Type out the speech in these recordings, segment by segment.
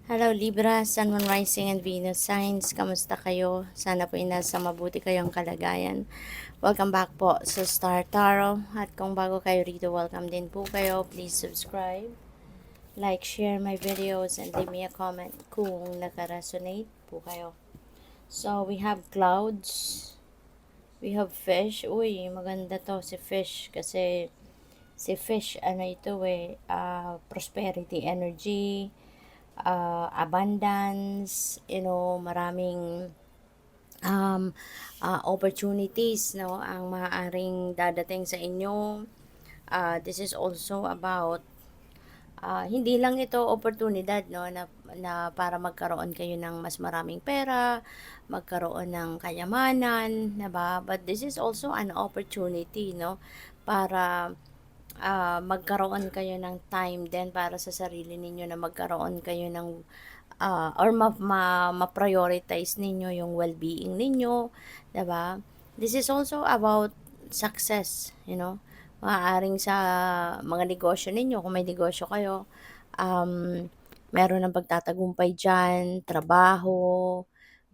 Hello Libra, Sun, Moon, Rising, and Venus signs. Kamusta kayo? Sana po nasa mabuti kayong kalagayan. Welcome back po sa Star Tarot. At kung bago kayo rito, welcome din po kayo. Please subscribe, like, share my videos, and leave me a comment kung naka-resonate po kayo. So, we have clouds. We have fish. Uy, maganda to si fish kasi si fish, ano ito prosperity energy, abundance, maraming opportunities, no, ang maaaring dadating sa inyo. This is also about hindi lang ito oportunidad, no, na para magkaroon kayo ng mas maraming pera, magkaroon ng kayamanan, 'di ba? But this is also an opportunity, no, para magkaroon kayo ng time din para sa sarili ninyo, na magkaroon kayo ng or ma-prioritize ninyo yung well-being ninyo, 'di ba? This is also about success, Maaaring sa mga negosyo ninyo, kung may negosyo kayo, um, meron ng pagtatagumpay diyan, trabaho,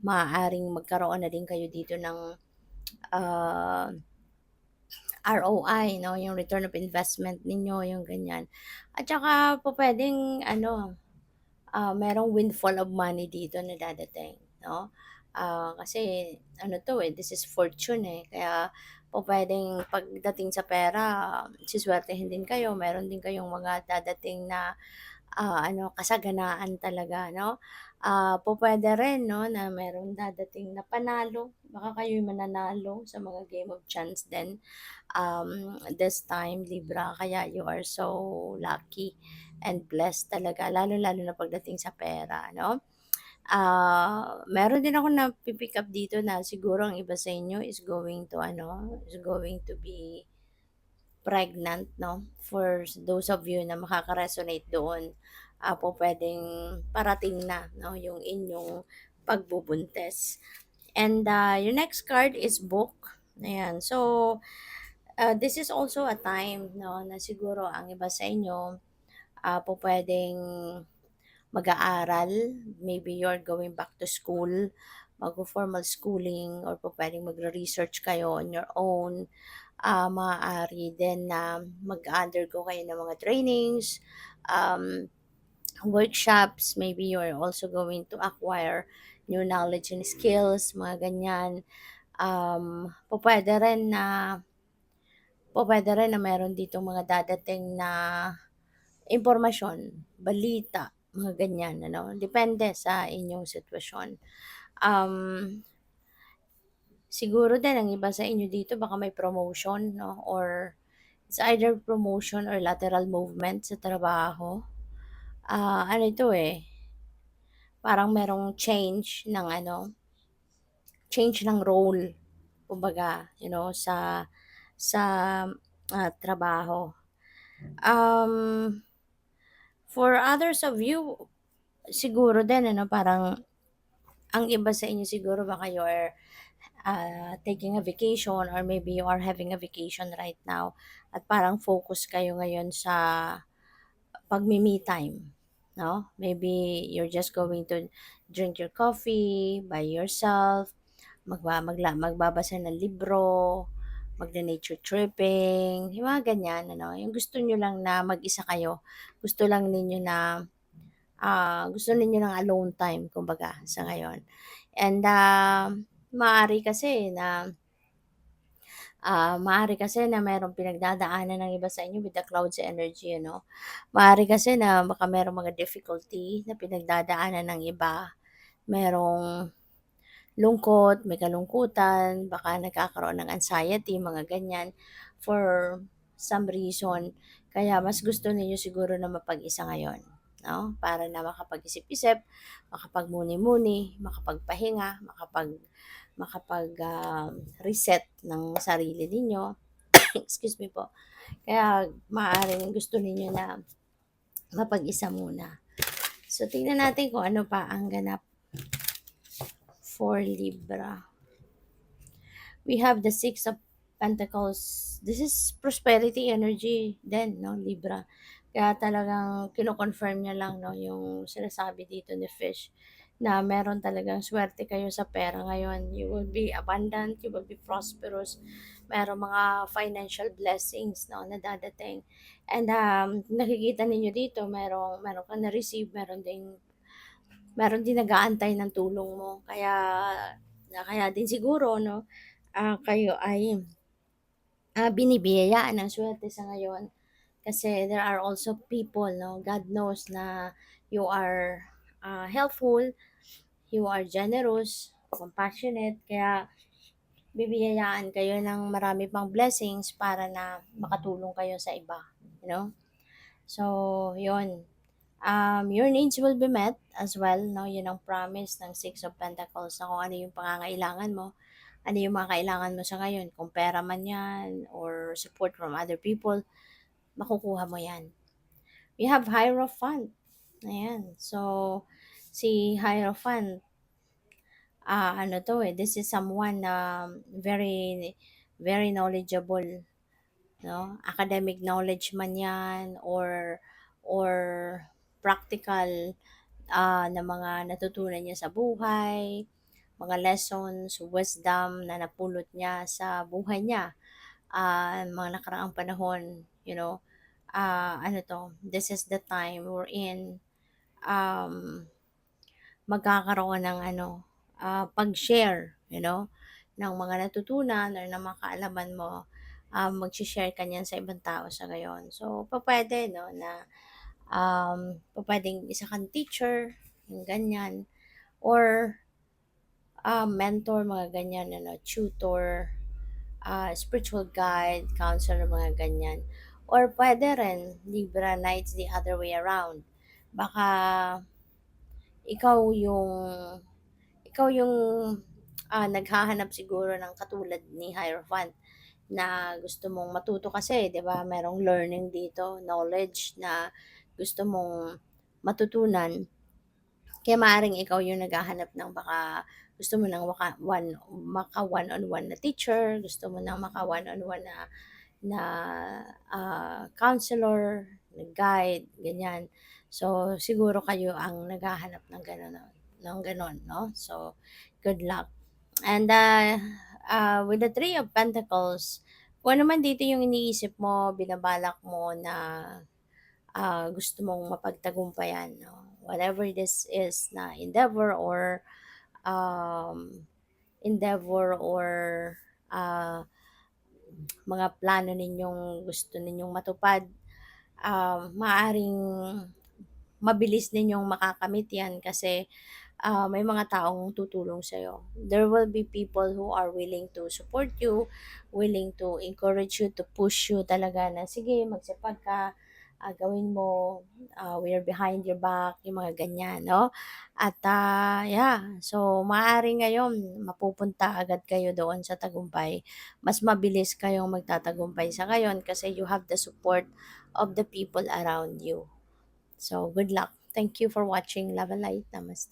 maaaring magkaroon na din kayo dito ng ah, ROI, no, yung return of investment ninyo, yung ganyan. At saka po puwedeng ano, merong windfall of money dito na dadating, 'no? Kasi ano 'to, this is fortune, kaya pupuwedeng pagdating sa pera, suswertehin din kayo, meron din kayong mga dadating na kasaganaan talaga, 'no? Pupuwede rin, 'no, na meron dadating na panalo, baka kayo'y mananalo sa mga game of chance din, this time, Libra. Kaya you are so lucky and blessed talaga, lalo-lalo na pagdating sa pera, 'no? Meron din akong napi-pick up dito na siguro ang iba sa inyo is going to be pregnant, 'no? For those of you na makaka-resonate doon, pupuwedeng parating na, 'no, yung inyong pagbubuntis. And, your next card is book, ayan. So, this is also a time, 'no, na siguro ang iba sa inyo, pupuwedeng mag-aaral, maybe you're going back to school, magfo-formal schooling, or pupuwedeng magre-research kayo on your own. Maaari din na mag-undergo kayo ng mga trainings, um, workshops, maybe you're also going to acquire new knowledge and skills, mga ganyan. Pupuwede rin na meron ditong mga dadating na impormasyon, balita, mga ganyan, ano, depende sa inyong sitwasyon. Um, Siguro din ang iba sa inyo dito baka may promotion, 'no, or it's either promotion or lateral movement sa trabaho. Ano ito, parang merong change ng role, kumbaga, sa trabaho. Um, for others of you, siguro din ano, parang ang iba sa inyo siguro baka you are taking a vacation, or maybe you are having a vacation right now at parang focus kayo ngayon sa pagme-me time, 'no? Maybe you're just going to drink your coffee by yourself, magbabasa ng libro, nature tripping, yung mga ganyan, ano, yung gusto niyo lang na mag-isa kayo. Gusto lang ninyo na, gusto ninyo ng alone time kumbaga sa ngayon. And, maaari kasi na maaari kasi na merong pinagdadaanan ng iba sa inyo with the clouds energy, ano. Maaari kasi na baka merong mga difficulty na pinagdadaanan ng iba. Merong lungkot, may kalungkutan, baka nagkakaroon ng anxiety, mga ganyan, for some reason. Kaya mas gusto ninyo siguro na mapag-isa ngayon, 'no? Para na makapag-isip-isip, makapagmuni-muni, makapagpahinga, reset ng sarili ninyo. Excuse me po. Kaya maaaring gusto ninyo na mapag-isa muna. So, tingnan natin kung ano pa ang ganap for Libra. We have the Six of Pentacles. This is prosperity energy then, no, Libra. Kaya talagang kino-confirm niya lang 'no, yung sinasabi dito ni Fish na meron talagang swerte kayo sa pera ngayon. You will be abundant, you will be prosperous, merong mga financial blessings 'no, na dadating. And, nakikita ninyo dito meron kang na-receive, meron din nag-aantay ng tulong mo. Kaya din siguro 'no, kayo ay, binibiyayaan ng swerte sa ngayon. Kasi there are also people 'no, God knows na you are, helpful, you are generous, compassionate, kaya bibiyayaan kayo ng marami pang blessings para na makatulong kayo sa iba, you know? So, yun. Your needs will be met as well 'no, yun ang promise ng Six of Pentacles na kung ano yung pangangailangan mo, ano yung mga kailangan mo sa ngayon, kung pera man 'yan or support from other people, makukuha mo 'yan. We have Hierophant, ayan. So, si Hierophant, ano 'to, this is someone na very very knowledgeable 'no, academic knowledge man 'yan or practical, na mga natutunan niya sa buhay, mga lessons, wisdom na napulot niya sa buhay niya, mga nakaraang panahon, you know. Ano 'to, this is the time we're in, um, magkakaroon ng ano, pag-share, you know, ng mga natutunan or ng mga kaalaman mo, magse-share ka niyan sa ibang tao sa ngayon. So, pupuwede 'no na, pupuwedeng isa kang teacher, yung ganyan, or, mentor, mga ganyan ano, tutor, spiritual guide, counselor, mga ganyan. Or puwede rin Libra nights the other way around. Baka ikaw yung ikaw yung, naghahanap siguro ng katulad ni Hierophant na gusto mong matuto kasi 'di ba merong learning dito, knowledge na gusto mong matutunan. Kaya maaaring ikaw yung naghahanap ng baka gusto mo ng maka one-on-one na teacher, gusto mo ng maka one-on-one na, counselor, na guide, ganyan. So, siguro kayo ang naghahanap ng gano'n 'no. So, good luck. And, with the Three of Pentacles, kung ano man dito yung iniisip mo, binabalak mo na, gusto mong mapagtagumpayan 'no, whatever this is na um, endeavor or, ah, mga plano ninyong gusto ninyong matupad, maaaring mabilis ninyong makakamit 'yan kasi, may mga taong tutulong sa'yo. There will be people who are willing to support you, willing to encourage you, to push you talaga na, "Sige magsipag ka, gawin mo, we're behind your back," yung mga ganyan 'no. At, yeah, so maaari ngayon mapupunta agad kayo doon sa tagumpay. Mas mabilis kayong magtatagumpay sa ngayon kasi you have the support of the people around you. So, good luck. Thank you for watching. Love and light. Namaste.